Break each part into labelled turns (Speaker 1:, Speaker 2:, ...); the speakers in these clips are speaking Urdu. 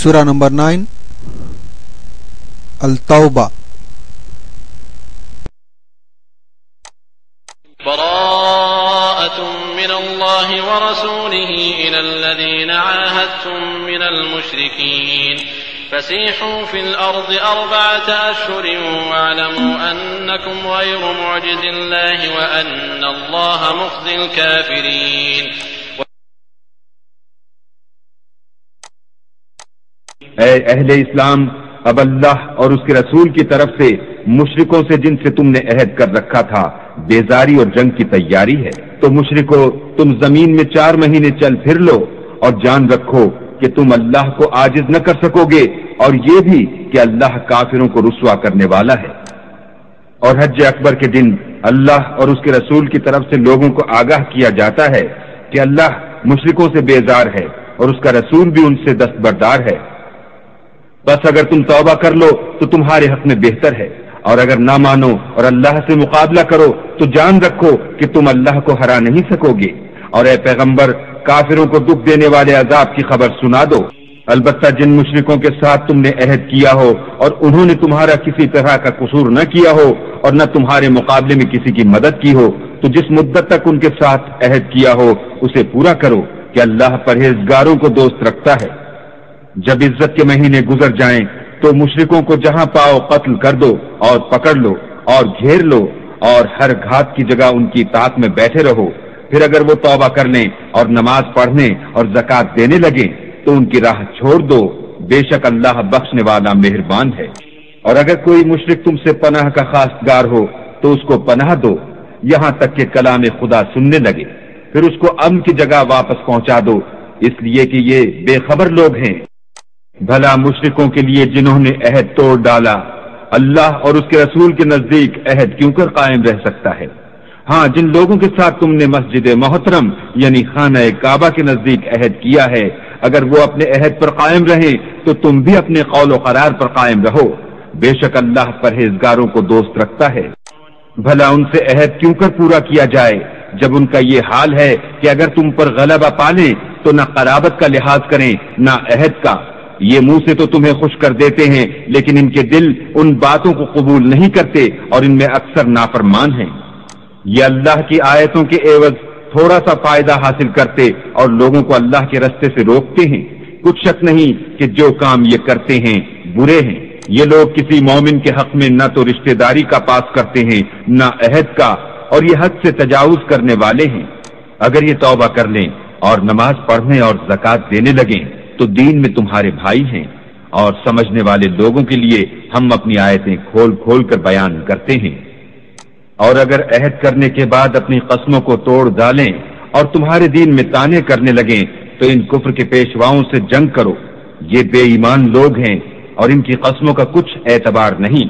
Speaker 1: سورہ نمبر 9 التوبہ۔
Speaker 2: براءة من الله ورسوله إلى الذين عاهدتم من المشركين فسيحوا في الأرض 4 أشهر واعلموا أنكم غير معجز الله وأن الله مخزي الكافرين۔
Speaker 3: اے اہل اسلام، اب اللہ اور اس کے رسول کی طرف سے مشرکوں سے جن سے تم نے عہد کر رکھا تھا بیزاری اور جنگ کی تیاری ہے، تو مشرکو تم زمین میں 4 مہینے چل پھر لو اور جان رکھو کہ تم اللہ کو عاجز نہ کر سکو گے، اور یہ بھی کہ اللہ کافروں کو رسوا کرنے والا ہے۔ اور حج اکبر کے دن اللہ اور اس کے رسول کی طرف سے لوگوں کو آگاہ کیا جاتا ہے کہ اللہ مشرکوں سے بیزار ہے اور اس کا رسول بھی ان سے دستبردار ہے۔ بس اگر تم توبہ کر لو تو تمہارے حق میں بہتر ہے، اور اگر نہ مانو اور اللہ سے مقابلہ کرو تو جان رکھو کہ تم اللہ کو ہرا نہیں سکو گے۔ اور اے پیغمبر، کافروں کو دکھ دینے والے عذاب کی خبر سنا دو۔ البتہ جن مشرکوں کے ساتھ تم نے عہد کیا ہو اور انہوں نے تمہارا کسی طرح کا قصور نہ کیا ہو اور نہ تمہارے مقابلے میں کسی کی مدد کی ہو، تو جس مدت تک ان کے ساتھ عہد کیا ہو اسے پورا کرو کہ اللہ پرہیزگاروں کو دوست رکھتا ہے۔ جب عزت کے مہینے گزر جائیں تو مشرکوں کو جہاں پاؤ قتل کر دو اور پکڑ لو اور گھیر لو، اور ہر گھات کی جگہ ان کی اطاعت میں بیٹھے رہو۔ پھر اگر وہ توبہ کر لیں اور نماز پڑھنے اور زکوٰۃ دینے لگیں تو ان کی راہ چھوڑ دو، بے شک اللہ بخشنے والا مہربان ہے۔ اور اگر کوئی مشرک تم سے پناہ کا خواستگار ہو تو اس کو پناہ دو یہاں تک کہ کلام خدا سننے لگے، پھر اس کو امن کی جگہ واپس پہنچا دو، اس لیے کہ یہ بے خبر لوگ ہیں۔ بھلا مشرکوں کے لیے جنہوں نے عہد توڑ ڈالا اللہ اور اس کے رسول کے نزدیک عہد کیوں کر قائم رہ سکتا ہے؟ ہاں، جن لوگوں کے ساتھ تم نے مسجد محترم یعنی خانہ کعبہ کے نزدیک عہد کیا ہے، اگر وہ اپنے عہد پر قائم رہیں تو تم بھی اپنے قول و قرار پر قائم رہو، بے شک اللہ پرہیزگاروں کو دوست رکھتا ہے۔ بھلا ان سے عہد کیوں کر پورا کیا جائے جب ان کا یہ حال ہے کہ اگر تم پر غلبہ پالیں تو نہ قرابت کا لحاظ کریں نہ عہد کا۔ یہ منہ سے تو تمہیں خوش کر دیتے ہیں لیکن ان کے دل ان باتوں کو قبول نہیں کرتے اور ان میں اکثر نافرمان ہیں۔ یہ اللہ کی آیتوں کے عوض تھوڑا سا فائدہ حاصل کرتے اور لوگوں کو اللہ کے رستے سے روکتے ہیں۔ کچھ شک نہیں کہ جو کام یہ کرتے ہیں برے ہیں۔ یہ لوگ کسی مومن کے حق میں نہ تو رشتہ داری کا پاس کرتے ہیں نہ عہد کا، اور یہ حد سے تجاوز کرنے والے ہیں۔ اگر یہ توبہ کر لیں اور نماز پڑھنے اور زکوٰۃ دینے لگیں تو دین میں تمہارے بھائی ہیں، اور سمجھنے والے لوگوں کے لیے ہم اپنی آیتیں کھول کھول کر بیان کرتے ہیں۔ اور اگر عہد کرنے کے بعد اپنی قسموں کو توڑ ڈالیں اور تمہارے دین میں طعنے کرنے لگیں تو ان کفر کے پیشواؤں سے جنگ کرو، یہ بے ایمان لوگ ہیں اور ان کی قسموں کا کچھ اعتبار نہیں۔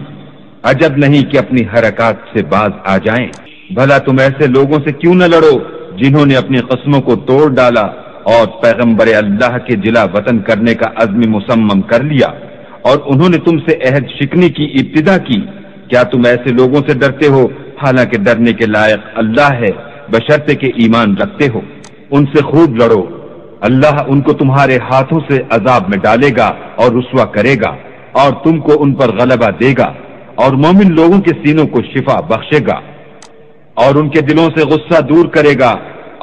Speaker 3: عجب نہیں کہ اپنی حرکات سے باز آ جائیں۔ بھلا تم ایسے لوگوں سے کیوں نہ لڑو جنہوں نے اپنی قسموں کو توڑ ڈالا اور پیغمبر اللہ کے جلا وطن کرنے کا عزم مصمم کر لیا، اور انہوں نے تم سے عہد شکنی کی ابتدا کی۔ کیا تم ایسے لوگوں سے ڈرتے ہو حالانکہ ڈرنے کے لائق اللہ ہے، بشرطے کہ ایمان رکھتے ہو؟ ان سے خوب لڑو، اللہ ان کو تمہارے ہاتھوں سے عذاب میں ڈالے گا اور رسوا کرے گا، اور تم کو ان پر غلبہ دے گا، اور مومن لوگوں کے سینوں کو شفا بخشے گا، اور ان کے دلوں سے غصہ دور کرے گا،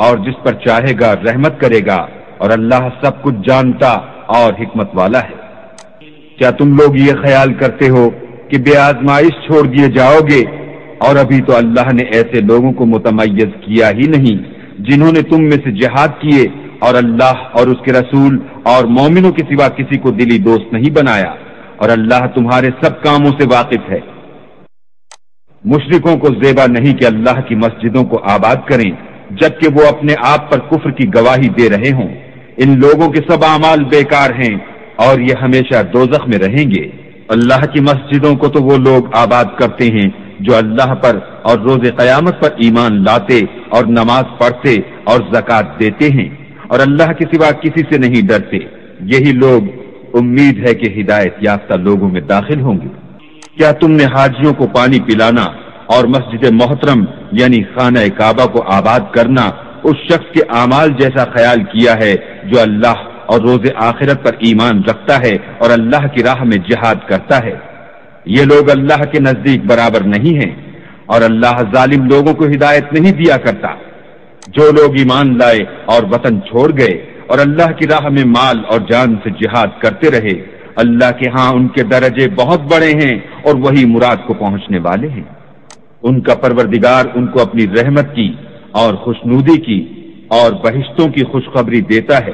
Speaker 3: اور جس پر چاہے گا رحمت کرے گا، اور اللہ سب کچھ جانتا اور حکمت والا ہے۔ کیا تم لوگ یہ خیال کرتے ہو کہ بے آزمائش چھوڑ دیے جاؤ گے؟ اور ابھی تو اللہ نے ایسے لوگوں کو متمیز کیا ہی نہیں جنہوں نے تم میں سے جہاد کیے اور اللہ اور اس کے رسول اور مومنوں کے سوا کسی کو دلی دوست نہیں بنایا، اور اللہ تمہارے سب کاموں سے واقف ہے۔ مشرکوں کو زیبا نہیں کہ اللہ کی مسجدوں کو آباد کریں جبکہ وہ اپنے آپ پر کفر کی گواہی دے رہے ہوں۔ ان لوگوں کے سب اعمال بیکار ہیں اور یہ ہمیشہ دوزخ میں رہیں گے۔ اللہ کی مسجدوں کو تو وہ لوگ آباد کرتے ہیں جو اللہ پر اور روز قیامت پر ایمان لاتے اور نماز پڑھتے اور زکوٰۃ دیتے ہیں، اور اللہ کے سوا کسی سے نہیں ڈرتے۔ یہی لوگ امید ہے کہ ہدایت یافتہ لوگوں میں داخل ہوں گے۔ کیا تم نے حاجیوں کو پانی پلانا اور مسجد محترم یعنی خانہ کعبہ کو آباد کرنا اس شخص کے اعمال جیسا خیال کیا ہے جو اللہ اور روز آخرت پر ایمان رکھتا ہے اور اللہ کی راہ میں جہاد کرتا ہے، یہ لوگ اللہ کے نزدیک برابر نہیں ہیں، اور اللہ ظالم لوگوں کو ہدایت نہیں دیا کرتا۔ جو لوگ ایمان لائے اور وطن چھوڑ گئے اور اللہ کی راہ میں مال اور جان سے جہاد کرتے رہے، اللہ کے ہاں ان کے درجے بہت بڑے ہیں اور وہی مراد کو پہنچنے والے ہیں۔ ان کا پروردگار ان کو اپنی رحمت کی اور خوشنودی کی اور بہشتوں کی خوشخبری دیتا ہے،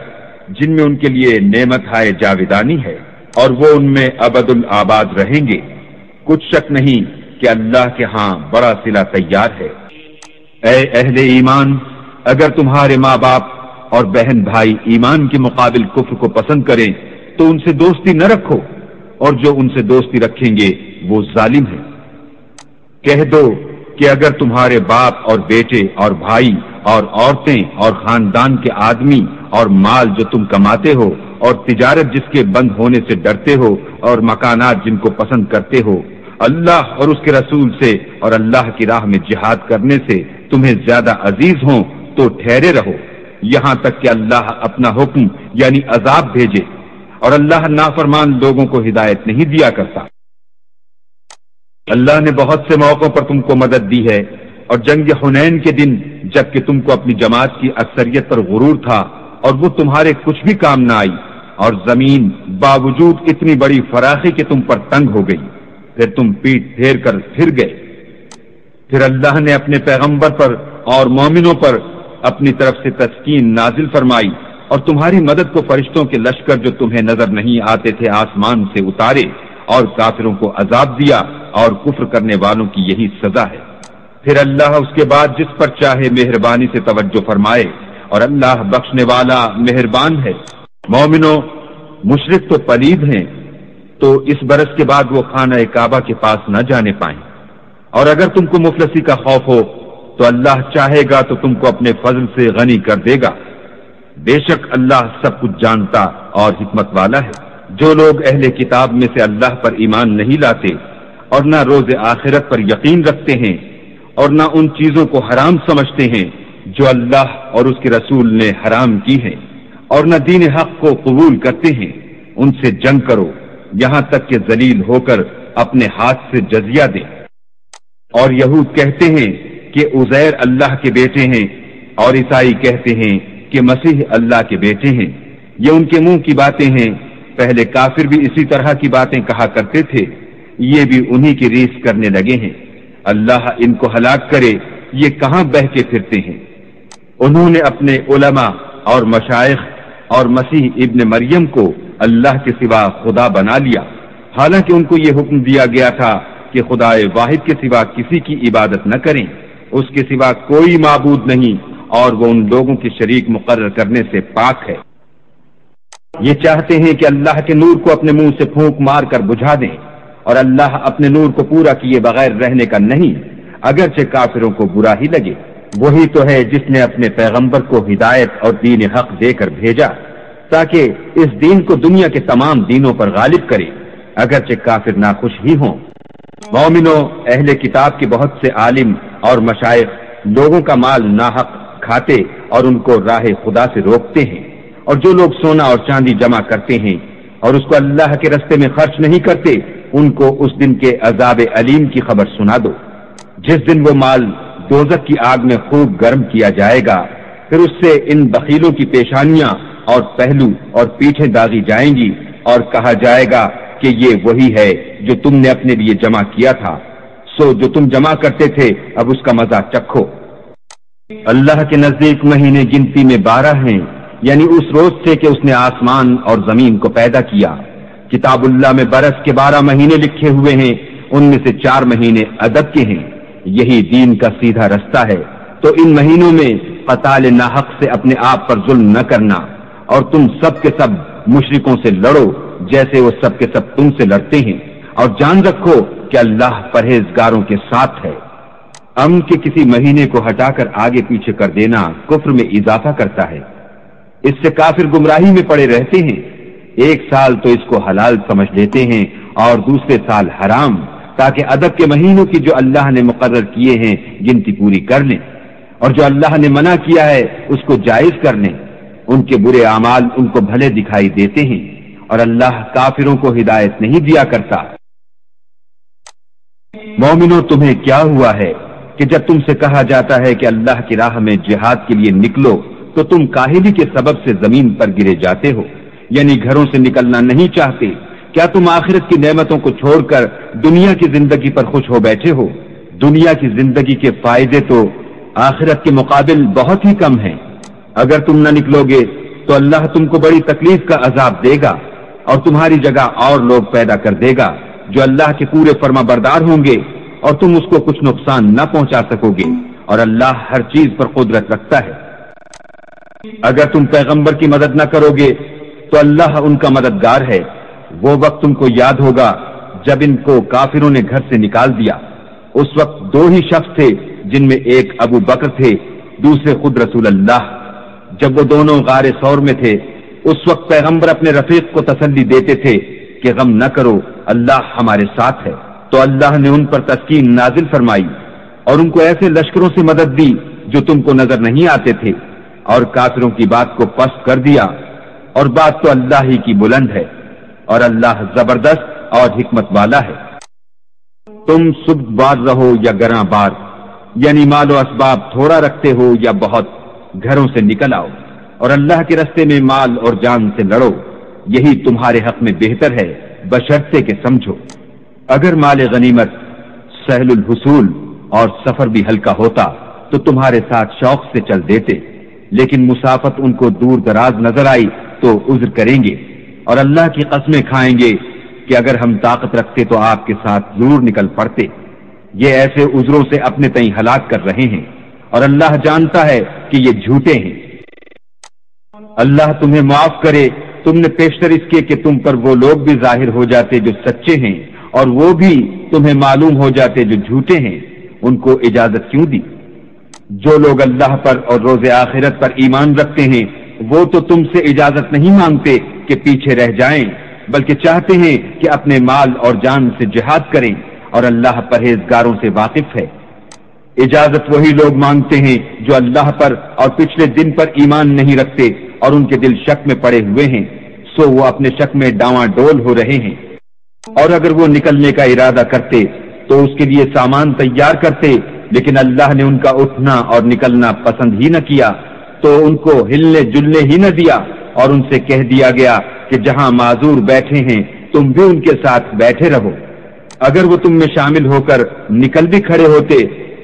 Speaker 3: جن میں ان کے لیے نعمت ہائے جاویدانی ہے، اور وہ ان میں ابد الآباد رہیں گے۔ کچھ شک نہیں کہ اللہ کے ہاں بڑا صلہ تیار ہے۔ اے اہل ایمان، اگر تمہارے ماں باپ اور بہن بھائی ایمان کے مقابل کفر کو پسند کریں تو ان سے دوستی نہ رکھو، اور جو ان سے دوستی رکھیں گے وہ ظالم ہیں۔ کہہ دو کہ اگر تمہارے باپ اور بیٹے اور بھائی اور عورتیں اور خاندان کے آدمی اور مال جو تم کماتے ہو اور تجارت جس کے بند ہونے سے ڈرتے ہو اور مکانات جن کو پسند کرتے ہو، اللہ اور اس کے رسول سے اور اللہ کی راہ میں جہاد کرنے سے تمہیں زیادہ عزیز ہوں تو ٹھہرے رہو، یہاں تک کہ اللہ اپنا حکم یعنی عذاب بھیجے، اور اللہ نافرمان لوگوں کو ہدایت نہیں دیا کرتا۔ اللہ نے بہت سے موقعوں پر تم کو مدد دی ہے، اور جنگ حنین کے دن جب کہ تم کو اپنی جماعت کی اکثریت پر غرور تھا اور وہ تمہارے کچھ بھی کام نہ آئی، اور زمین باوجود اتنی بڑی فراخی کہ تم پر تنگ ہو گئی، پھر تم پیٹ پھیر کر پھر گئے۔ پھر اللہ نے اپنے پیغمبر پر اور مومنوں پر اپنی طرف سے تسکین نازل فرمائی، اور تمہاری مدد کو فرشتوں کے لشکر جو تمہیں نظر نہیں آتے تھے آسمان سے اتارے، اور کافروں کو عذاب دیا، اور کفر کرنے والوں کی یہی سزا ہے۔ پھر اللہ اس کے بعد جس پر چاہے مہربانی سے توجہ فرمائے، اور اللہ بخشنے والا مہربان ہے۔ مومنوں، مشرک تو پلید ہیں، تو اس برس کے بعد وہ خانہ کعبہ کے پاس نہ جانے پائیں، اور اگر تم کو مفلسی کا خوف ہو تو اللہ چاہے گا تو تم کو اپنے فضل سے غنی کر دے گا، بے شک اللہ سب کچھ جانتا اور حکمت والا ہے۔ جو لوگ اہل کتاب میں سے اللہ پر ایمان نہیں لاتے اور نہ روز آخرت پر یقین رکھتے ہیں اور نہ ان چیزوں کو حرام سمجھتے ہیں جو اللہ اور اس کے رسول نے حرام کی ہیں، اور نہ دین حق کو قبول کرتے ہیں، ان سے جنگ کرو یہاں تک کہ ذلیل ہو کر اپنے ہاتھ سے جزیہ دیں۔ اور یہود کہتے ہیں کہ عزیر اللہ کے بیٹے ہیں، اور عیسائی کہتے ہیں کہ مسیح اللہ کے بیٹے ہیں۔ یہ ان کے منہ کی باتیں ہیں، پہلے کافر بھی اسی طرح کی باتیں کہا کرتے تھے، یہ بھی انہی کی ریس کرنے لگے ہیں۔ اللہ ان کو ہلاک کرے، یہ کہاں بہ کے پھرتے ہیں۔ انہوں نے اپنے علماء اور مشائخ اور مسیح ابن مریم کو اللہ کے سوا خدا بنا لیا، حالانکہ ان کو یہ حکم دیا گیا تھا کہ خدا واحد کے سوا کسی کی عبادت نہ کریں، اس کے سوا کوئی معبود نہیں، اور وہ ان لوگوں کے شریک مقرر کرنے سے پاک ہے۔ یہ چاہتے ہیں کہ اللہ کے نور کو اپنے منہ سے پھونک مار کر بجھا دیں، اور اللہ اپنے نور کو پورا کیے بغیر رہنے کا نہیں، اگرچہ کافروں کو برا ہی لگے۔ وہی تو ہے جس نے اپنے پیغمبر کو ہدایت اور دین حق دے کر بھیجا تاکہ اس دین کو دنیا کے تمام دینوں پر غالب کرے، اگرچہ کافر ناخوش ہی ہوں۔ مومنوں، اہل کتاب کے بہت سے عالم اور مشائخ لوگوں کا مال ناحق کھاتے اور ان کو راہ خدا سے روکتے ہیں، اور جو لوگ سونا اور چاندی جمع کرتے ہیں اور اس کو اللہ کے راستے میں خرچ نہیں کرتے، ان کو اس دن کے عذاب علیم کی خبر سنا دو، جس دن وہ مال دوزخ کی آگ میں خوب گرم کیا جائے گا، پھر اس سے ان بخیلوں کی پیشانیاں اور پہلو اور پیٹھیں داغی جائیں گی، اور کہا جائے گا کہ یہ وہی ہے جو تم نے اپنے لیے جمع کیا تھا، سو جو تم جمع کرتے تھے اب اس کا مزہ چکھو۔ اللہ کے نزدیک مہینے گنتی میں 12 ہیں، یعنی اس روز سے کہ اس نے آسمان اور زمین کو پیدا کیا۔ کتاب اللہ میں برس کے 12 مہینے لکھے ہوئے ہیں، ان میں سے 4 مہینے عدد کے ہیں، یہی دین کا سیدھا رستہ ہے۔ تو ان مہینوں میں قتال ناحق سے اپنے آپ پر ظلم نہ کرنا، اور تم سب کے سب مشرکوں سے لڑو جیسے وہ سب کے سب تم سے لڑتے ہیں، اور جان رکھو کہ اللہ پرہیزگاروں کے ساتھ ہے۔ امن کے کسی مہینے کو ہٹا کر آگے پیچھے کر دینا کفر میں اضافہ کرتا ہے، اس سے کافر گمراہی میں پڑے رہتے ہیں۔ ایک سال تو اس کو حلال سمجھ لیتے ہیں اور دوسرے سال حرام، تاکہ عدد کے مہینوں کی جو اللہ نے مقرر کیے ہیں گنتی پوری کر لیں، اور جو اللہ نے منع کیا ہے اس کو جائز کر لیں۔ ان کے برے اعمال ان کو بھلے دکھائی دیتے ہیں اور اللہ کافروں کو ہدایت نہیں دیا کرتا۔ مومنوں، تمہیں کیا ہوا ہے کہ جب تم سے کہا جاتا ہے کہ اللہ کی راہ میں جہاد کے لیے نکلو تو تم کاہلی کے سبب سے زمین پر گرے جاتے ہو، یعنی گھروں سے نکلنا نہیں چاہتے؟ کیا تم آخرت کی نعمتوں کو چھوڑ کر دنیا کی زندگی پر خوش ہو بیٹھے ہو؟ دنیا کی زندگی کے فائدے تو آخرت کے مقابل بہت ہی کم ہیں۔ اگر تم نہ نکلو گے تو اللہ تم کو بڑی تکلیف کا عذاب دے گا اور تمہاری جگہ اور لوگ پیدا کر دے گا جو اللہ کے پورے فرما بردار ہوں گے اور تم اس کو کچھ نقصان نہ پہنچا سکو گے، اور اللہ ہر چیز پر قدرت رکھتا ہے۔ اگر تم پیغمبر کی مدد نہ کرو گے تو اللہ ان کا مددگار ہے۔ وہ وقت تم کو یاد ہوگا جب ان کو کافروں نے گھر سے نکال دیا۔ اس وقت دو ہی شخص تھے جن میں ایک ابو بکر تھے، دوسرے خود رسول اللہ۔ جب وہ دونوں غار ثور میں تھے اس وقت پیغمبر اپنے رفیق کو تسلی دیتے تھے کہ غم نہ کرو، اللہ ہمارے ساتھ ہے۔ تو اللہ نے ان پر تسکین نازل فرمائی اور ان کو ایسے لشکروں سے مدد دی جو تم کو نظر نہیں آتے تھے، اور کافروں کی بات کو پست کر دیا، اور بات تو اللہ ہی کی بلند ہے، اور اللہ زبردست اور حکمت والا ہے۔ تم صبح بار رہو یا گراں بار، یعنی مال و اسباب تھوڑا رکھتے ہو یا بہت، گھروں سے نکل آؤ اور اللہ کے راستے میں مال اور جان سے لڑو، یہی تمہارے حق میں بہتر ہے، بشرطے کہ سمجھو۔ اگر مال غنیمت سہل الحصول اور سفر بھی ہلکا ہوتا تو تمہارے ساتھ شوق سے چل دیتے، لیکن مسافت ان کو دور دراز نظر آئی تو عذر کریں گے، اور اللہ کی قسمیں کھائیں گے کہ اگر ہم طاقت رکھتے تو آپ کے ساتھ ضرور نکل پڑتے۔ یہ ایسے عذروں سے اپنے تئیں ہلاک کر رہے ہیں، اور اللہ جانتا ہے کہ یہ جھوٹے ہیں۔ اللہ تمہیں معاف کرے، تم نے پیشتر اس کے کہ تم پر وہ لوگ بھی ظاہر ہو جاتے جو سچے ہیں، اور وہ بھی تمہیں معلوم ہو جاتے جو جھوٹے ہیں، ان کو اجازت کیوں دی؟ جو لوگ اللہ پر اور روز آخرت پر ایمان رکھتے ہیں وہ تو تم سے اجازت نہیں مانگتے کہ پیچھے رہ جائیں، بلکہ چاہتے ہیں کہ اپنے مال اور جان سے جہاد کریں، اور اللہ پرہیزگاروں سے واقف ہے۔ اجازت وہی لوگ مانگتے ہیں جو اللہ پر اور پچھلے دن پر ایمان نہیں رکھتے اور ان کے دل شک میں پڑے ہوئے ہیں، سو وہ اپنے شک میں ڈاواں ڈول ہو رہے ہیں۔ اور اگر وہ نکلنے کا ارادہ کرتے تو اس کے لیے سامان تیار کرتے، لیکن اللہ نے ان کا اٹھنا اور نکلنا پسند ہی نہ کیا، تو ان کو ہلنے جلنے ہی نہ دیا، اور ان سے کہہ دیا گیا کہ جہاں معذور بیٹھے ہیں تم بھی ان کے ساتھ بیٹھے رہو۔ اگر وہ تم میں شامل ہو کر نکل بھی کھڑے ہوتے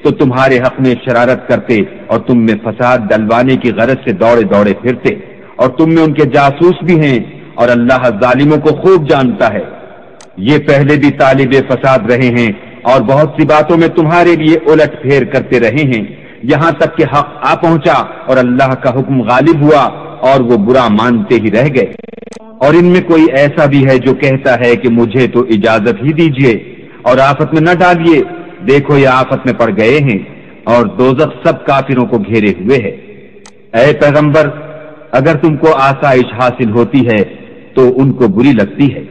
Speaker 3: تو تمہارے حق میں شرارت کرتے اور تم میں فساد ڈلوانے کی غرض سے دوڑے دوڑے پھرتے، اور تم میں ان کے جاسوس بھی ہیں، اور اللہ ظالموں کو خوب جانتا ہے۔ یہ پہلے بھی طالب فساد رہے ہیں اور بہت سی باتوں میں تمہارے لیے الٹ پھیر کرتے رہے ہیں، یہاں تک کہ حق آ پہنچا اور اللہ کا حکم غالب ہوا اور وہ برا مانتے ہی رہ گئے۔ اور ان میں کوئی ایسا بھی ہے جو کہتا ہے کہ مجھے تو اجازت ہی دیجیے اور آفت میں نہ ڈالیے، دیکھو یہ آفت میں پڑ گئے ہیں اور دوزخ سب کافروں کو گھیرے ہوئے ہے۔ اے پیغمبر، اگر تم کو آسائش حاصل ہوتی ہے تو ان کو بری لگتی ہے،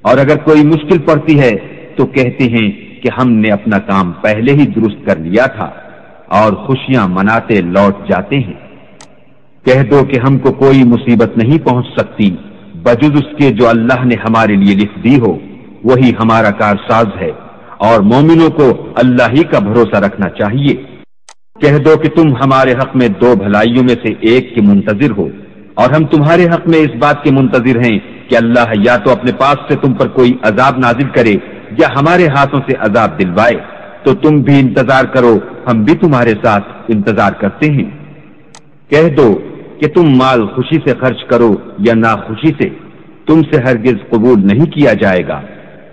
Speaker 3: اور اگر کوئی مشکل پڑتی ہے تو کہتے ہیں کہ ہم نے اپنا کام پہلے ہی درست کر لیا تھا، اور خوشیاں مناتے لوٹ جاتے ہیں۔ کہہ دو کہ ہم کو کوئی مصیبت نہیں پہنچ سکتی بجز اس کے جو اللہ نے ہمارے لیے لکھ دی ہو، وہی ہمارا کارساز ہے، اور مومنوں کو اللہ ہی کا بھروسہ رکھنا چاہیے۔ کہہ دو کہ تم ہمارے حق میں دو بھلائیوں میں سے ایک کے منتظر ہو، اور ہم تمہارے حق میں اس بات کے منتظر ہیں کہ اللہ یا تو اپنے پاس سے تم پر کوئی عذاب نازل کرے یا ہمارے ہاتھوں سے عذاب دلوائے، تو تم بھی انتظار کرو، ہم بھی تمہارے ساتھ انتظار کرتے ہیں۔ کہہ دو کہ تم مال خوشی سے خرچ کرو یا ناخوشی سے، تم سے ہرگز قبول نہیں کیا جائے گا،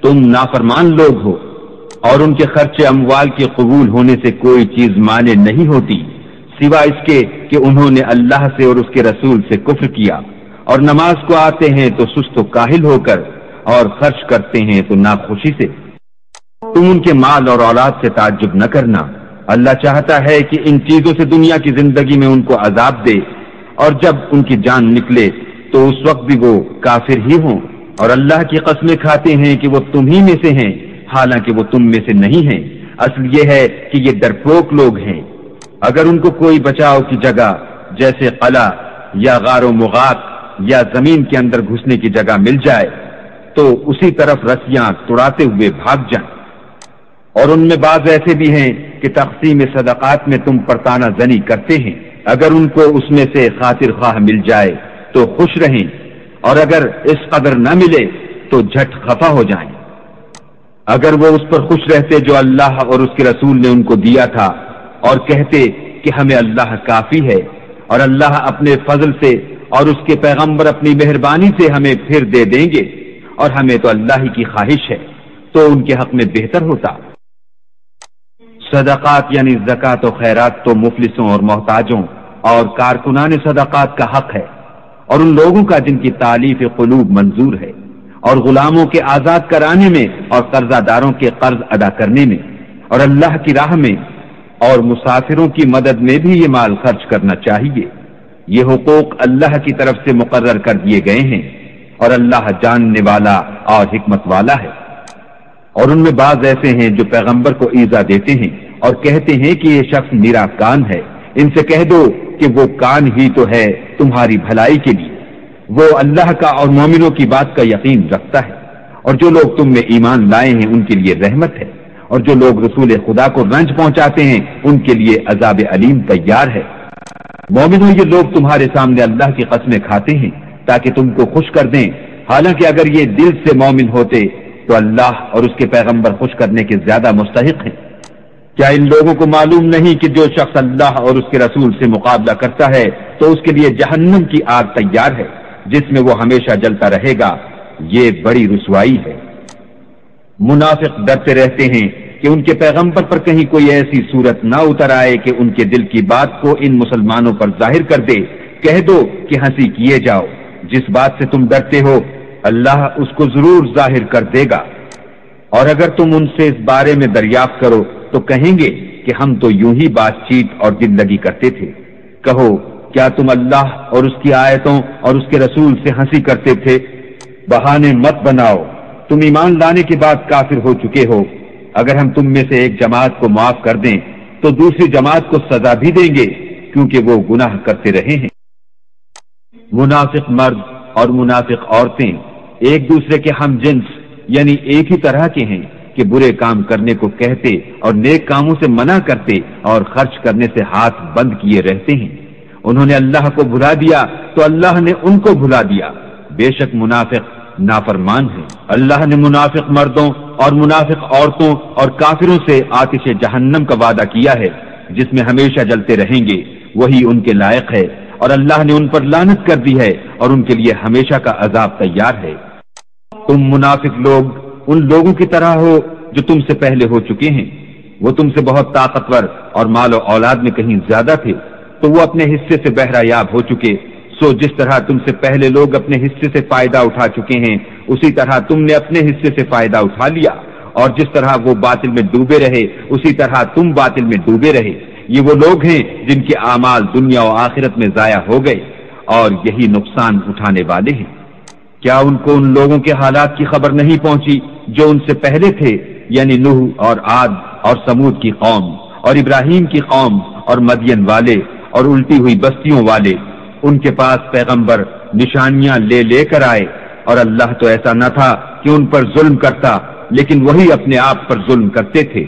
Speaker 3: تم نافرمان لوگ ہو، اور ان کے خرچ اموال کے قبول ہونے سے کوئی چیز مانے نہیں ہوتی سوا اس کے کہ انہوں نے اللہ سے اور اس کے رسول سے کفر کیا، اور نماز کو آتے ہیں تو سست و کاہل ہو کر، اور خرچ کرتے ہیں تو ناخوشی سے۔ تم ان کے مال اور اولاد سے تعجب نہ کرنا، اللہ چاہتا ہے کہ ان چیزوں سے دنیا کی زندگی میں ان کو عذاب دے، اور جب ان کی جان نکلے تو اس وقت بھی وہ کافر ہی ہوں، اور اللہ کی قسمیں کھاتے ہیں کہ وہ تم ہی میں سے ہیں، حالانکہ وہ تم میں سے نہیں ہیں۔ اصل یہ ہے کہ یہ ڈرپوک لوگ ہیں۔ اگر ان کو کوئی بچاؤ کی جگہ جیسے قلعہ یا غار و مغات یا زمین کے اندر گھسنے کی جگہ مل جائے تو اسی طرف رسیاں توڑاتے ہوئے بھاگ جائیں۔ اور ان میں بعض ایسے بھی ہیں کہ تقسیم صدقات میں تم پر تانا زنی کرتے ہیں، اگر ان کو اس میں سے خاطر خواہ مل جائے تو خوش رہیں، اور اگر اس قدر نہ ملے تو جھٹ خفا ہو جائیں۔ اگر وہ اس پر خوش رہتے جو اللہ اور اس کے رسول نے ان کو دیا تھا، اور کہتے کہ ہمیں اللہ کافی ہے، اور اللہ اپنے فضل سے اور اس کے پیغمبر اپنی مہربانی سے ہمیں پھر دے دیں گے، اور ہمیں تو اللہ ہی کی خواہش ہے، تو ان کے حق میں بہتر ہوتا۔ صدقات یعنی زکوٰۃ و خیرات تو مفلسوں اور محتاجوں اور کارکنان صدقات کا حق ہے، اور ان لوگوں کا جن کی تالیف قلوب منظور ہے، اور غلاموں کے آزاد کرانے میں، اور قرضہ داروں کے قرض ادا کرنے میں، اور اللہ کی راہ میں، اور مسافروں کی مدد میں بھی یہ مال خرچ کرنا چاہیے۔ یہ حقوق اللہ کی طرف سے مقرر کر دیے گئے ہیں، اور اللہ جاننے والا اور حکمت والا ہے۔ اور ان میں بعض ایسے ہیں جو پیغمبر کو ایذا دیتے ہیں اور کہتے ہیں کہ یہ شخص میرا کان ہے، ان سے کہہ دو کہ وہ کان ہی تو ہے تمہاری بھلائی کے لیے، وہ اللہ کا اور مومنوں کی بات کا یقین رکھتا ہے، اور جو لوگ تم میں ایمان لائے ہیں ان کے لیے رحمت ہے، اور جو لوگ رسول خدا کو رنج پہنچاتے ہیں ان کے لیے عذاب علیم تیار ہے۔ مومنوں، یہ لوگ تمہارے سامنے اللہ کی قسمیں کھاتے ہیں تاکہ تم کو خوش کر دیں، حالانکہ اگر یہ دل سے مومن ہوتے تو اللہ اور اس کے پیغمبر خوش کرنے کے زیادہ مستحق ہیں۔ کیا ان لوگوں کو معلوم نہیں کہ جو شخص اللہ اور اس کے رسول سے مقابلہ کرتا ہے تو اس کے لیے جہنم کی آگ تیار ہے جس میں وہ ہمیشہ جلتا رہے گا، یہ بڑی رسوائی ہے۔ منافق ڈرتے رہتے ہیں کہ ان کے پیغمبر پر کہیں کوئی ایسی صورت نہ اتر آئے کہ ان کے دل کی بات کو ان مسلمانوں پر ظاہر کر دے۔ کہہ دو کہ ہنسی کیے جاؤ، جس بات سے تم ڈرتے ہو اللہ اس کو ضرور ظاہر کر دے گا، اور اگر تم ان سے اس بارے میں دریافت کرو تو کہیں گے کہ ہم تو یوں ہی بات چیت اور دل لگی کرتے تھے۔ کہو کیا تم اللہ اور اس کی آیتوں اور اس کے رسول سے ہنسی کرتے تھے؟ بہانے مت بناؤ، تم ایمان لانے کے بعد کافر ہو چکے ہو۔ اگر ہم تم میں سے ایک جماعت کو معاف کر دیں تو دوسری جماعت کو سزا بھی دیں گے، کیونکہ وہ گناہ کرتے رہے ہیں۔ منافق مرد اور منافق عورتیں ایک دوسرے کے ہم جنس یعنی ایک ہی طرح کے ہیں کہ برے کام کرنے کو کہتے اور نیک کاموں سے منع کرتے اور خرچ کرنے سے ہاتھ بند کیے رہتے ہیں۔ انہوں نے اللہ کو بھلا دیا تو اللہ نے ان کو بھلا دیا، بے شک منافق نافرمان ہے۔ اللہ نے منافق مردوں اور منافق عورتوں اور کافروں سے آتش جہنم کا وعدہ کیا ہے جس میں ہمیشہ جلتے رہیں گے، وہی ان کے لائق ہے، اور اللہ نے ان پر لعنت کر دی ہے اور ان کے لیے ہمیشہ کا عذاب تیار ہے۔ تم منافق لوگ ان لوگوں کی طرح ہو جو تم سے پہلے ہو چکے ہیں، وہ تم سے بہت طاقتور اور مال و اولاد میں کہیں زیادہ تھے، تو وہ اپنے حصے سے بہرہ یاب ہو چکے۔ سو جس طرح تم سے پہلے لوگ اپنے حصے سے فائدہ اٹھا چکے ہیں، اسی طرح تم نے اپنے حصے سے فائدہ اٹھا لیا، اور جس طرح وہ باطل میں ڈوبے رہے اسی طرح تم باطل میں ڈوبے رہے۔ یہ وہ لوگ ہیں جن کے اعمال دنیا و آخرت میں ضائع ہو گئے، اور یہی نقصان اٹھانے والے ہیں۔ کیا ان کو ان لوگوں کے حالات کی خبر نہیں پہنچی جو ان سے پہلے تھے، یعنی نوح اور عاد اور سمود کی قوم، اور ابراہیم کی قوم، اور مدین والے، اور الٹی ہوئی بستیوں والے؟ ان کے پاس پیغمبر نشانیاں لے لے کر آئے، اور اللہ تو ایسا نہ تھا کہ ان پر ظلم کرتا، لیکن وہی اپنے آپ پر ظلم کرتے تھے۔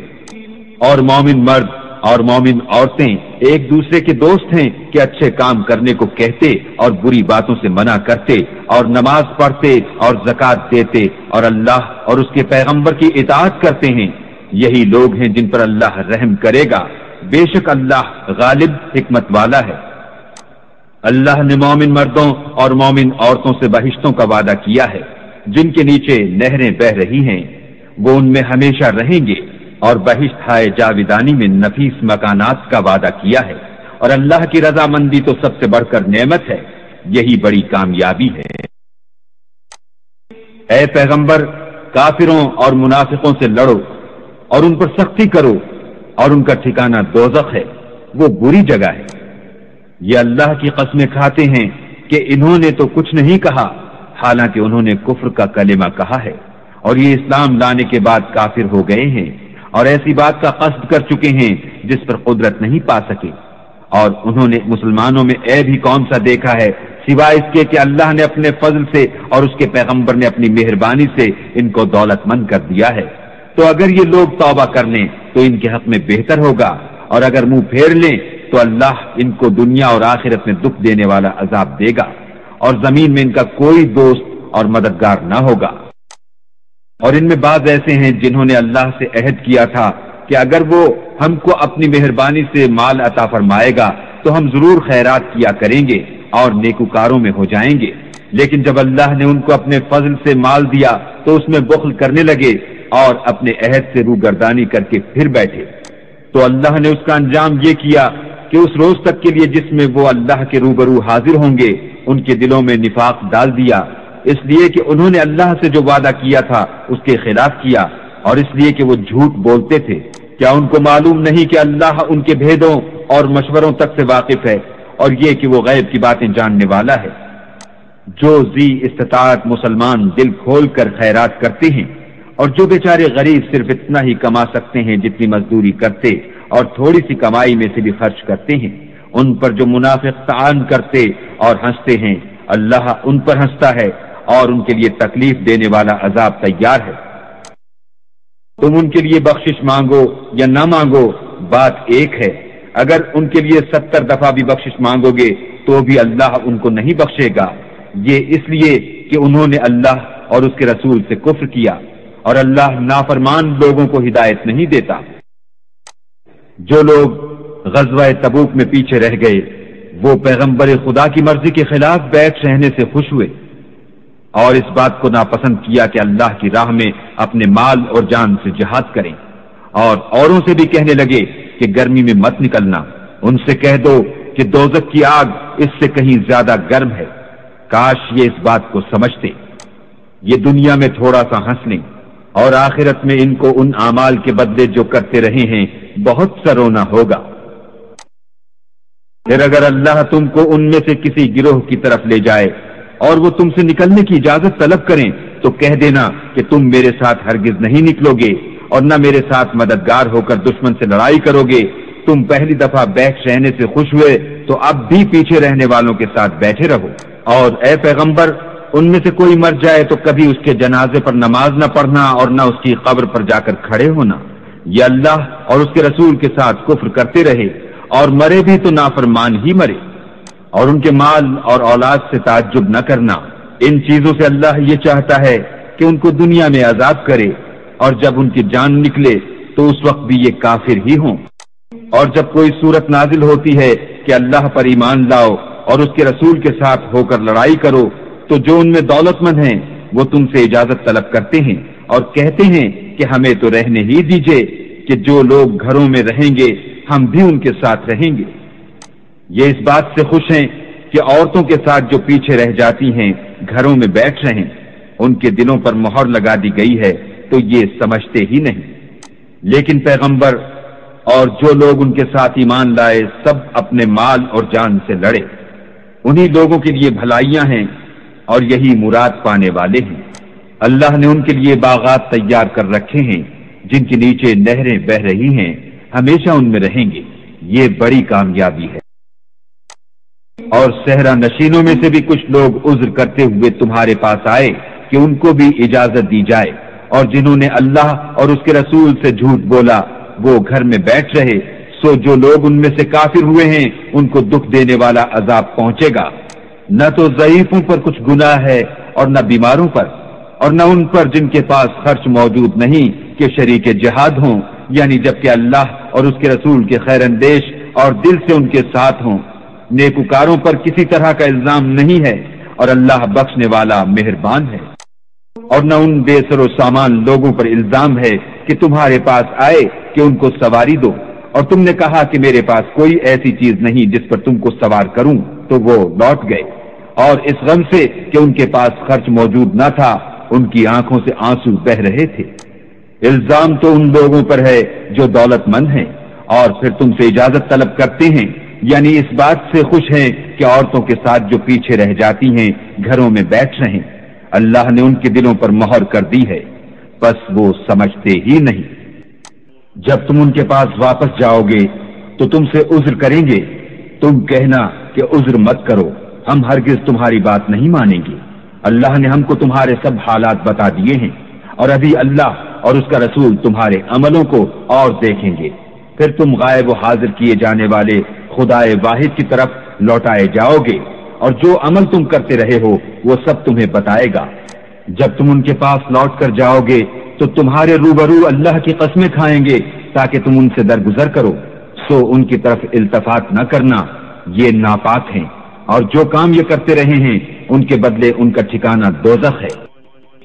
Speaker 3: اور مومن مرد اور مومن عورتیں ایک دوسرے کے دوست ہیں کہ اچھے کام کرنے کو کہتے اور بری باتوں سے منع کرتے، اور نماز پڑھتے اور زکوٰۃ دیتے اور اللہ اور اس کے پیغمبر کی اطاعت کرتے ہیں۔ یہی لوگ ہیں جن پر اللہ رحم کرے گا، بے شک اللہ غالب حکمت والا ہے۔ اللہ نے مومن مردوں اور مومن عورتوں سے بہشتوں کا وعدہ کیا ہے جن کے نیچے نہریں بہہ رہی ہیں، وہ ان میں ہمیشہ رہیں گے، اور بہشت ہائے جاویدانی میں نفیس مکانات کا وعدہ کیا ہے، اور اللہ کی رضامندی تو سب سے بڑھ کر نعمت ہے، یہی بڑی کامیابی ہے۔ اے پیغمبر، کافروں اور منافقوں سے لڑو اور ان پر سختی کرو، اور ان کا ٹھکانہ دوزخ ہے، وہ بری جگہ ہے۔ یہ اللہ کی قسمیں کھاتے ہیں کہ انہوں نے تو کچھ نہیں کہا، حالانکہ انہوں نے کفر کا کلمہ کہا ہے، اور یہ اسلام لانے کے بعد کافر ہو گئے ہیں، اور ایسی بات کا قصد کر چکے ہیں جس پر قدرت نہیں پا سکے، اور انہوں نے مسلمانوں میں عیب ہی کون سا دیکھا ہے سوائے اس کے کہ اللہ نے اپنے فضل سے اور اس کے پیغمبر نے اپنی مہربانی سے ان کو دولت مند کر دیا ہے۔ تو اگر یہ لوگ توبہ کر لیں تو ان کے حق میں بہتر ہوگا، اور اگر منہ پھیر لیں تو اللہ ان کو دنیا اور آخرت میں دکھ دینے والا عذاب دے گا، اور زمین میں ان کا کوئی دوست اور مددگار نہ ہوگا۔ اور ان میں بعض ایسے ہیں جنہوں نے اللہ سے عہد کیا تھا کہ اگر وہ ہم کو اپنی مہربانی سے مال عطا فرمائے گا تو ہم ضرور خیرات کیا کریں گے اور نیکوکاروں میں ہو جائیں گے، لیکن جب اللہ نے ان کو اپنے فضل سے مال دیا تو اس میں بخل کرنے لگے اور اپنے عہد سے روگردانی کر کے پھر بیٹھے۔ تو اللہ نے اس کا انجام یہ کیا کہ اس روز تک کے لیے جس میں وہ اللہ کے روبرو حاضر ہوں گے ان کے دلوں میں نفاق ڈال دیا، اس لیے کہ انہوں نے اللہ سے جو وعدہ کیا تھا اس کے خلاف کیا، اور اس لیے کہ وہ جھوٹ بولتے تھے۔ کیا ان کو معلوم نہیں کہ اللہ ان کے بھیدوں اور مشوروں تک سے واقف ہے، اور یہ کہ وہ غیب کی باتیں جاننے والا ہے؟ جو ذی استطاعت مسلمان دل کھول کر خیرات کرتے ہیں، اور جو بیچارے غریب صرف اتنا ہی کما سکتے ہیں جتنی مزدوری کرتے اور تھوڑی سی کمائی میں سے بھی خرچ کرتے ہیں، ان پر جو منافق طعن کرتے اور ہنستے ہیں، اللہ ان پر ہنستا ہے اور ان کے لیے تکلیف دینے والا عذاب تیار ہے۔ تم ان کے لیے بخشش مانگو یا نہ مانگو، بات ایک ہے۔ اگر ان کے لیے 70 دفعہ بھی بخشش مانگو گے تو بھی اللہ ان کو نہیں بخشے گا، یہ اس لیے کہ انہوں نے اللہ اور اس کے رسول سے کفر کیا، اور اللہ نافرمان لوگوں کو ہدایت نہیں دیتا۔ جو لوگ غزوہ تبوک میں پیچھے رہ گئے وہ پیغمبر خدا کی مرضی کے خلاف بیٹھ رہنے سے خوش ہوئے، اور اس بات کو ناپسند کیا کہ اللہ کی راہ میں اپنے مال اور جان سے جہاد کریں، اور اوروں سے بھی کہنے لگے کہ گرمی میں مت نکلنا، ان سے کہہ دو کہ دوزخ کی آگ اس سے کہیں زیادہ گرم ہے۔ کاش یہ اس بات کو سمجھتے۔ یہ دنیا میں تھوڑا سا ہنس لیں، اور آخرت میں ان کو ان اعمال کے بدلے جو کرتے رہے ہیں بہت سا رونا ہوگا۔ پھر اگر اللہ تم کو ان میں سے کسی گروہ کی طرف لے جائے اور وہ تم سے نکلنے کی اجازت طلب کریں تو کہہ دینا کہ تم میرے ساتھ ہرگز نہیں نکلو گے اور نہ میرے ساتھ مددگار ہو کر دشمن سے لڑائی کرو گے۔ تم پہلی دفعہ بیٹھ رہنے سے خوش ہوئے تو اب بھی پیچھے رہنے والوں کے ساتھ بیٹھے رہو، اور اے پیغمبر ان میں سے کوئی مر جائے تو کبھی اس کے جنازے پر نماز نہ پڑھنا اور نہ اس کی قبر پر جا کر کھڑے ہونا۔ یہ اللہ اور اس کے رسول کے ساتھ کفر کرتے رہے اور مرے بھی تو نافرمان ہی مرے، اور ان کے مال اور اولاد سے تعجب نہ کرنا۔ ان چیزوں سے اللہ یہ چاہتا ہے کہ ان کو دنیا میں عذاب کرے، اور جب ان کی جان نکلے تو اس وقت بھی یہ کافر ہی ہوں۔ اور جب کوئی صورت نازل ہوتی ہے کہ اللہ پر ایمان لاؤ اور اس کے رسول کے ساتھ ہو کر لڑائی کرو، تو جو ان میں دولت مند ہیں وہ تم سے اجازت طلب کرتے ہیں اور کہتے ہیں کہ ہمیں تو رہنے ہی دیجئے، کہ جو لوگ گھروں میں رہیں گے ہم بھی ان کے ساتھ رہیں گے۔ یہ اس بات سے خوش ہیں کہ عورتوں کے ساتھ جو پیچھے رہ جاتی ہیں گھروں میں بیٹھ رہیں، ان کے دلوں پر مہر لگا دی گئی ہے تو یہ سمجھتے ہی نہیں۔ لیکن پیغمبر اور جو لوگ ان کے ساتھ ایمان لائے سب اپنے مال اور جان سے لڑے، انہی لوگوں کے لیے بھلائیاں ہیں اور یہی مراد پانے والے ہیں۔ اللہ نے ان کے لیے باغات تیار کر رکھے ہیں جن کے نیچے نہریں بہ رہی ہیں، ہمیشہ ان میں رہیں گے، یہ بڑی کامیابی ہے۔ اور صحرا نشینوں میں سے بھی کچھ لوگ عذر کرتے ہوئے تمہارے پاس آئے کہ ان کو بھی اجازت دی جائے، اور جنہوں نے اللہ اور اس کے رسول سے جھوٹ بولا وہ گھر میں بیٹھ رہے، سو جو لوگ ان میں سے کافر ہوئے ہیں ان کو دکھ دینے والا عذاب پہنچے گا۔ نہ تو ضعیفوں پر کچھ گناہ ہے اور نہ بیماروں پر، اور نہ ان پر جن کے پاس خرچ موجود نہیں کہ شریک جہاد ہوں، یعنی جبکہ اللہ اور اس کے رسول کے خیر اندیش اور دل سے ان کے ساتھ ہوں۔ نیکوکاروں پر کسی طرح کا الزام نہیں ہے، اور اللہ بخشنے والا مہربان ہے۔ اور نہ ان بے سر و سامان لوگوں پر الزام ہے کہ تمہارے پاس آئے کہ ان کو سواری دو، اور تم نے کہا کہ میرے پاس کوئی ایسی چیز نہیں جس پر تم کو سوار کروں، تو وہ لوٹ گئے، اور اس غم سے کہ ان کے پاس خرچ موجود نہ تھا ان کی آنکھوں سے آنسو بہ رہے تھے۔ الزام تو ان لوگوں پر ہے جو دولت مند ہیں اور پھر تم سے اجازت طلب کرتے ہیں، یعنی اس بات سے خوش ہیں کہ عورتوں کے ساتھ جو پیچھے رہ جاتی ہیں گھروں میں بیٹھ رہیں۔ اللہ نے ان کے دلوں پر مہر کر دی ہے، بس وہ سمجھتے ہی نہیں۔ جب تم ان کے پاس واپس جاؤ گے تو تم سے عذر کریں گے، تم کہنا کہ عذر مت کرو، ہم ہرگز تمہاری بات نہیں مانیں گے، اللہ نے ہم کو تمہارے سب حالات بتا دیے ہیں، اور ابھی اللہ اور اس کا رسول تمہارے عملوں کو اور دیکھیں گے، پھر تم غائب و حاضر کیے جانے والے خدائے واحد کی طرف لوٹائے جاؤ گے، اور جو عمل تم کرتے رہے ہو وہ سب تمہیں بتائے گا۔ جب تم ان کے پاس لوٹ کر جاؤ گے تو تمہارے روبرو اللہ کی قسمیں کھائیں گے تاکہ تم ان سے درگزر کرو، سو ان کی طرف التفات نہ کرنا، یہ ناپاک ہیں، اور جو کام یہ کرتے رہے ہیں ان کے بدلے ان کا ٹھکانہ دوزخ ہے۔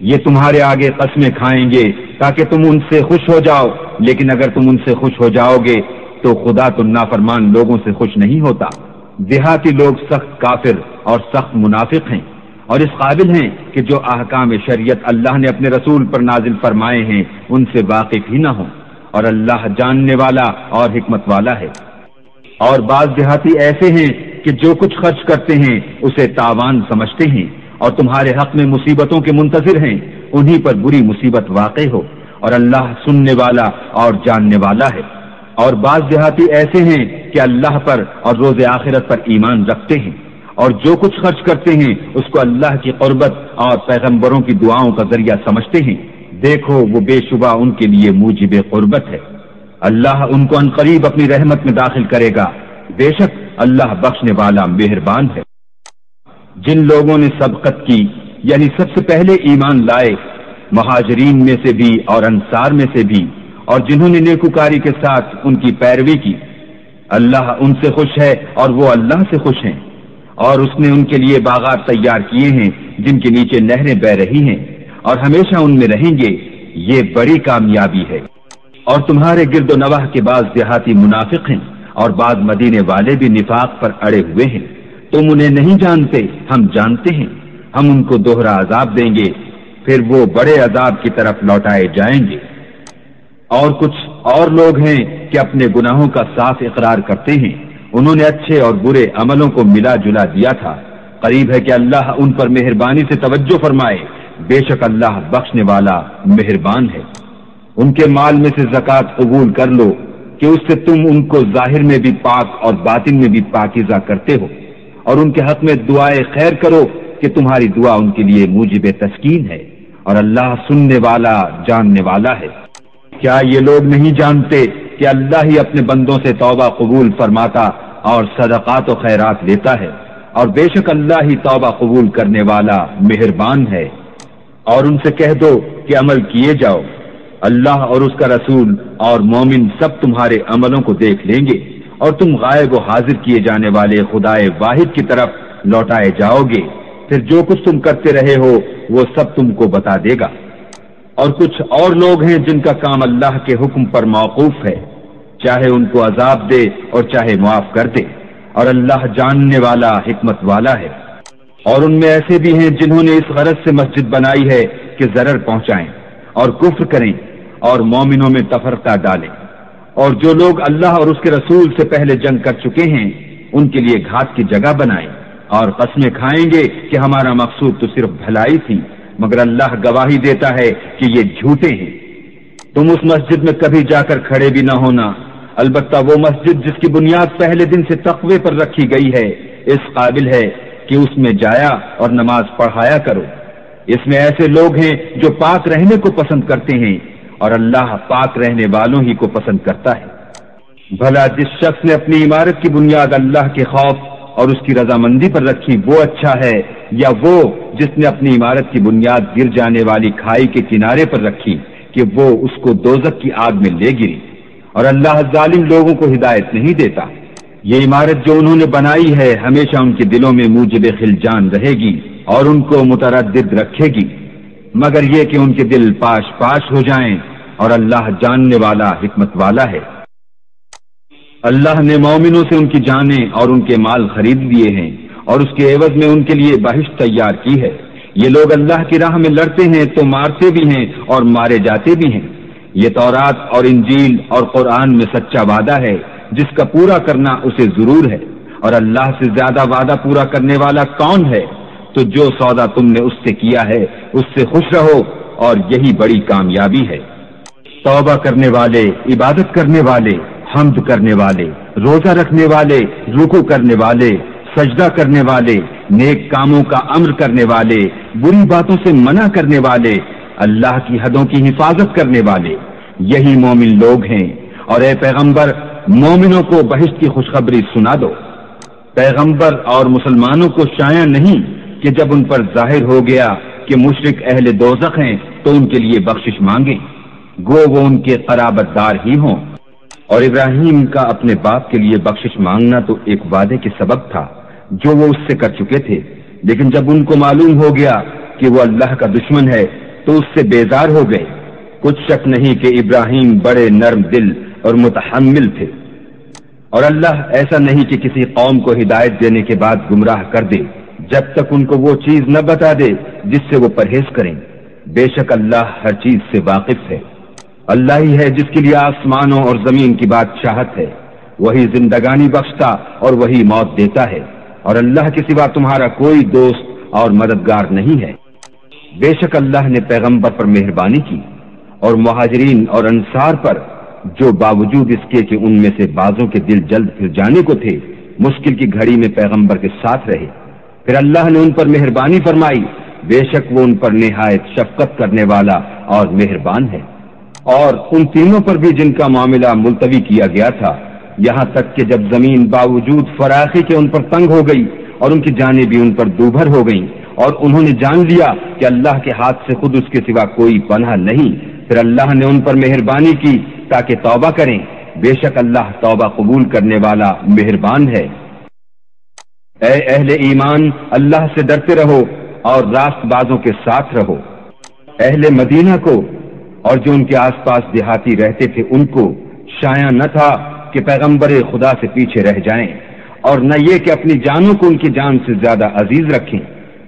Speaker 3: یہ تمہارے آگے قسمیں کھائیں گے تاکہ تم ان سے خوش ہو جاؤ، لیکن اگر تم ان سے خوش ہو جاؤ گے تو خدا تو نافرمان لوگوں سے خوش نہیں ہوتا۔ دیہاتی لوگ سخت کافر اور سخت منافق ہیں، اور اس قابل ہیں کہ جو احکام شریعت اللہ نے اپنے رسول پر نازل فرمائے ہیں ان سے واقف ہی نہ ہوں، اور اللہ جاننے والا اور حکمت والا ہے۔ اور بعض دیہاتی ایسے ہیں کہ جو کچھ خرچ کرتے ہیں اسے تاوان سمجھتے ہیں، اور تمہارے حق میں مصیبتوں کے منتظر ہیں، انہی پر بری مصیبت واقع ہو، اور اللہ سننے والا اور جاننے والا ہے۔ اور بعض دیہاتی ایسے ہیں کہ اللہ پر اور روز آخرت پر ایمان رکھتے ہیں، اور جو کچھ خرچ کرتے ہیں اس کو اللہ کی قربت اور پیغمبروں کی دعاؤں کا ذریعہ سمجھتے ہیں، دیکھو وہ بے شبہ ان کے لیے موجب قربت ہے۔ اللہ ان کو عنقریب اپنی رحمت میں داخل کرے گا، بے شک اللہ بخشنے والا مہربان ہے۔ جن لوگوں نے سبقت کی یعنی سب سے پہلے ایمان لائے، مہاجرین میں سے بھی اور انصار میں سے بھی، اور جنہوں نے نیکوکاری کے ساتھ ان کی پیروی کی، اللہ ان سے خوش ہے اور وہ اللہ سے خوش ہیں، اور اس نے ان کے لیے باغات تیار کیے ہیں جن کے نیچے نہریں بہ رہی ہیں، اور ہمیشہ ان میں رہیں گے، یہ بڑی کامیابی ہے۔ اور تمہارے گرد و نواح کے بعض دیہاتی منافق ہیں اور بعض مدینے والے بھی نفاق پر اڑے ہوئے ہیں، تم انہیں نہیں جانتے، ہم جانتے ہیں، ہم ان کو دوہرا عذاب دیں گے، پھر وہ بڑے عذاب کی طرف لوٹائے جائیں گے۔ اور کچھ اور لوگ ہیں کہ اپنے گناہوں کا صاف اقرار کرتے ہیں، انہوں نے اچھے اور برے عملوں کو ملا جلا دیا تھا، قریب ہے کہ اللہ ان پر مہربانی سے توجہ فرمائے، بے شک اللہ بخشنے والا مہربان ہے۔ ان کے مال میں سے زکوٰۃ قبول کر لو کہ اس سے تم ان کو ظاہر میں بھی پاک اور باطن میں بھی پاکیزہ کرتے ہو، اور ان کے حق میں دعائے خیر کرو کہ تمہاری دعا ان کے لیے موجب تسکین ہے، اور اللہ سننے والا جاننے والا ہے۔ کیا یہ لوگ نہیں جانتے کہ اللہ ہی اپنے بندوں سے توبہ قبول فرماتا اور صدقات و خیرات لیتا ہے، اور بے شک اللہ ہی توبہ قبول کرنے والا مہربان ہے۔ اور ان سے کہہ دو کہ عمل کیے جاؤ، اللہ اور اس کا رسول اور مومن سب تمہارے عملوں کو دیکھ لیں گے، اور تم غائب و حاضر کیے جانے والے خدائے واحد کی طرف لوٹائے جاؤ گے، پھر جو کچھ تم کرتے رہے ہو وہ سب تم کو بتا دے گا۔ اور کچھ اور لوگ ہیں جن کا کام اللہ کے حکم پر موقوف ہے، چاہے ان کو عذاب دے اور چاہے معاف کر دے، اور اللہ جاننے والا حکمت والا ہے۔ اور ان میں ایسے بھی ہیں جنہوں نے اس غرض سے مسجد بنائی ہے کہ ضرر پہنچائیں اور کفر کریں اور مومنوں میں تفرقہ ڈالیں، اور جو لوگ اللہ اور اس کے رسول سے پہلے جنگ کر چکے ہیں ان کے لیے گھات کی جگہ بنائیں، اور قسمیں کھائیں گے کہ ہمارا مقصود تو صرف بھلائی تھی، مگر اللہ گواہی دیتا ہے کہ یہ جھوٹے ہیں۔ تم اس مسجد میں کبھی جا کر کھڑے بھی نہ ہونا، البتہ وہ مسجد جس کی بنیاد پہلے دن سے تقوی پر رکھی گئی ہے اس قابل ہے کہ اس میں جایا اور نماز پڑھایا کرو۔ اس میں ایسے لوگ ہیں جو پاک رہنے کو پسند کرتے ہیں، اور اللہ پاک رہنے والوں ہی کو پسند کرتا ہے۔ بھلا جس شخص نے اپنی عمارت کی بنیاد اللہ کے خوف اور اس کی رضامندی پر رکھی وہ اچھا ہے، یا وہ جس نے اپنی عمارت کی بنیاد گر جانے والی کھائی کے کنارے پر رکھی کہ وہ اس کو دوزخ کی آگ میں لے گری، اور اللہ ظالم لوگوں کو ہدایت نہیں دیتا۔ یہ عمارت جو انہوں نے بنائی ہے ہمیشہ ان کے دلوں میں موجب خلجان رہے گی اور ان کو متردد رکھے گی، مگر یہ کہ ان کے دل پاش پاش ہو جائیں، اور اللہ جاننے والا حکمت والا ہے۔ اللہ نے مومنوں سے ان کی جانیں اور ان کے مال خرید لیے ہیں، اور اس کے عوض میں ان کے لیے بہشت تیار کی ہے۔ یہ لوگ اللہ کی راہ میں لڑتے ہیں تو مارتے بھی ہیں اور مارے جاتے بھی ہیں۔ یہ تورات اور انجیل اور قرآن میں سچا وعدہ ہے جس کا پورا کرنا اسے ضرور ہے، اور اللہ سے زیادہ وعدہ پورا کرنے والا کون ہے؟ تو جو سودا تم نے اس سے کیا ہے اس سے خوش رہو، اور یہی بڑی کامیابی ہے۔ توبہ کرنے والے، عبادت کرنے والے، حمد کرنے والے روزہ رکھنے والے، رکوع کرنے والے، سجدہ کرنے والے، نیک کاموں کا امر کرنے والے، بری باتوں سے منع کرنے والے، اللہ کی حدوں کی حفاظت کرنے والے، یہی مومن لوگ ہیں۔ اور اے پیغمبر، مومنوں کو بہشت کی خوشخبری سنا دو۔ پیغمبر اور مسلمانوں کو شایع نہیں کہ جب ان پر ظاہر ہو گیا کہ مشرک اہل دوزخ ہیں تو ان کے لیے بخشش مانگیں، گو وہ ان کے قرابت دار ہی ہوں۔ اور ابراہیم کا اپنے باپ کے لیے بخشش مانگنا تو ایک وعدے کے سبب تھا جو وہ اس سے کر چکے تھے، لیکن جب ان کو معلوم ہو گیا کہ وہ اللہ کا دشمن ہے تو اس سے بیزار ہو گئے۔ کچھ شک نہیں کہ ابراہیم بڑے نرم دل اور متحمل تھے، اور اللہ ایسا نہیں کہ کسی قوم کو ہدایت دینے کے بعد گمراہ کر دے جب تک ان کو وہ چیز نہ بتا دے جس سے وہ پرہیز کریں۔ بے شک اللہ ہر چیز سے واقف ہے۔ اللہ ہی ہے جس کے لیے آسمانوں اور زمین کی بادشاہت ہے، وہی زندگانی بخشتا اور وہی موت دیتا ہے، اور اللہ کے سوا تمہارا کوئی دوست اور مددگار نہیں ہے۔ بے شک اللہ نے پیغمبر پر مہربانی کی اور مہاجرین اور انصار پر، جو باوجود اس کے کہ ان میں سے بعضوں کے دل جلد پھر جانے کو تھے، مشکل کی گھڑی میں پیغمبر کے ساتھ رہے۔ پھر اللہ نے ان پر مہربانی فرمائی، بے شک وہ ان پر نہایت شفقت کرنے والا اور مہربان ہے۔ اور ان تینوں پر بھی جن کا معاملہ ملتوی کیا گیا تھا، یہاں تک کہ جب زمین باوجود فراخی کے ان پر تنگ ہو گئی اور ان کی جانیں بھی ان پر دوبھر ہو گئیں، اور انہوں نے جان لیا کہ اللہ کے ہاتھ سے خود اس کے سوا کوئی پناہ نہیں، پھر اللہ نے ان پر مہربانی کی تاکہ توبہ کریں۔ بے شک اللہ توبہ قبول کرنے والا مہربان ہے۔ اے اہل ایمان، اللہ سے ڈرتے رہو اور راست بازوں کے ساتھ رہو۔ اہل مدینہ کو اور جو ان کے آس پاس دیہاتی رہتے تھے ان کو شایع نہ تھا کہ پیغمبر خدا سے پیچھے رہ جائیں، اور نہ یہ کہ اپنی جانوں کو ان کی جان سے زیادہ عزیز رکھیں،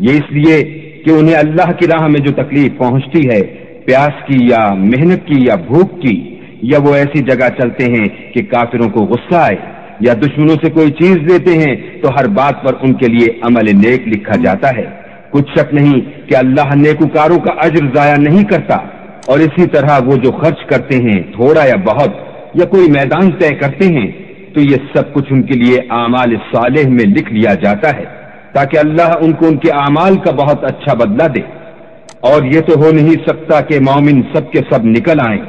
Speaker 3: یہ اس لیے کہ انہیں اللہ کی راہ میں جو تکلیف پہنچتی ہے، پیاس کی یا محنت کی یا بھوک کی، یا وہ ایسی جگہ چلتے ہیں کہ کافروں کو غصہ آئے، یا دشمنوں سے کوئی چیز لیتے ہیں تو ہر بات پر ان کے لیے عمل نیک لکھا جاتا ہے۔ کچھ شک نہیں کہ اللہ نیکوکاروں کا اجر ضائع نہیں کرتا۔ اور اسی طرح وہ جو خرچ کرتے ہیں، تھوڑا یا بہت، یا کوئی میدان طے کرتے ہیں، تو یہ سب کچھ ان کے لیے اعمال صالح میں لکھ لیا جاتا ہے تاکہ اللہ ان کو ان کے اعمال کا بہت اچھا بدلہ دے۔ اور یہ تو ہو نہیں سکتا کہ مومن سب کے سب نکل آئیں،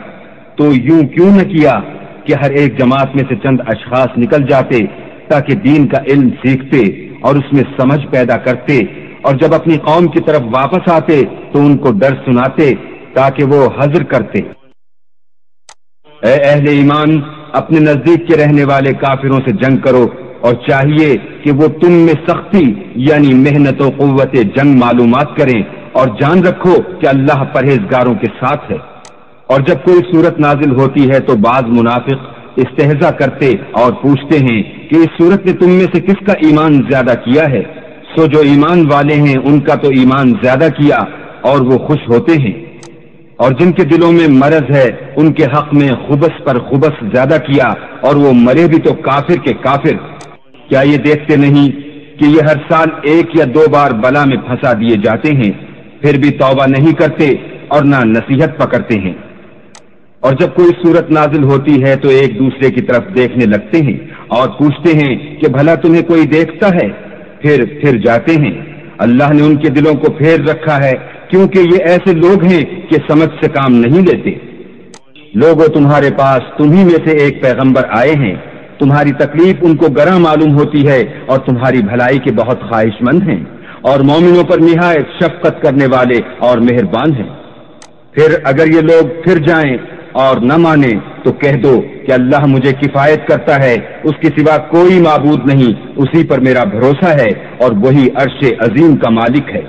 Speaker 3: تو یوں کیوں نہ کیا کہ ہر ایک جماعت میں سے چند اشخاص نکل جاتے تاکہ دین کا علم سیکھتے اور اس میں سمجھ پیدا کرتے، اور جب اپنی قوم کی طرف واپس آتے تو ان کو ڈر سناتے تاکہ وہ حذر کرتے۔ اے اہل ایمان، اپنے نزدیک کے رہنے والے کافروں سے جنگ کرو، اور چاہیے کہ وہ تم میں سختی یعنی محنت و قوت جنگ معلومات کریں، اور جان رکھو کہ اللہ پرہیزگاروں کے ساتھ ہے۔ اور جب کوئی صورت نازل ہوتی ہے تو بعض منافق استہزاء کرتے اور پوچھتے ہیں کہ اس صورت نے تم میں سے کس کا ایمان زیادہ کیا ہے؟ سو جو ایمان والے ہیں ان کا تو ایمان زیادہ کیا اور وہ خوش ہوتے ہیں، اور جن کے دلوں میں مرض ہے ان کے حق میں خبث پر خبث زیادہ کیا، اور وہ مرے بھی تو کافر کے کافر۔ کیا یہ دیکھتے نہیں کہ یہ ہر سال ایک یا دو بار بلا میں پھنسا دیے جاتے ہیں، پھر بھی توبہ نہیں کرتے اور نہ نصیحت پکڑتے ہیں؟ اور جب کوئی صورت نازل ہوتی ہے تو ایک دوسرے کی طرف دیکھنے لگتے ہیں اور پوچھتے ہیں کہ بھلا تمہیں کوئی دیکھتا ہے؟ پھر جاتے ہیں۔ اللہ نے ان کے دلوں کو پھیر رکھا ہے کیونکہ یہ ایسے لوگ ہیں کہ سمجھ سے کام نہیں لیتے۔ لوگوں، تمہارے پاس تمہیں میں سے ایک پیغمبر آئے ہیں، تمہاری تکلیف ان کو گراں معلوم ہوتی ہے اور تمہاری بھلائی کے بہت خواہش مند ہیں، اور مومنوں پر نہایت شفقت کرنے والے اور مہربان ہیں۔ پھر اگر یہ لوگ پھر جائیں اور نہ مانے تو کہہ دو کہ اللہ مجھے کفایت کرتا ہے، اس کے سوا کوئی معبود نہیں، اسی پر میرا بھروسہ ہے اور وہی عرش عظیم کا مالک ہے۔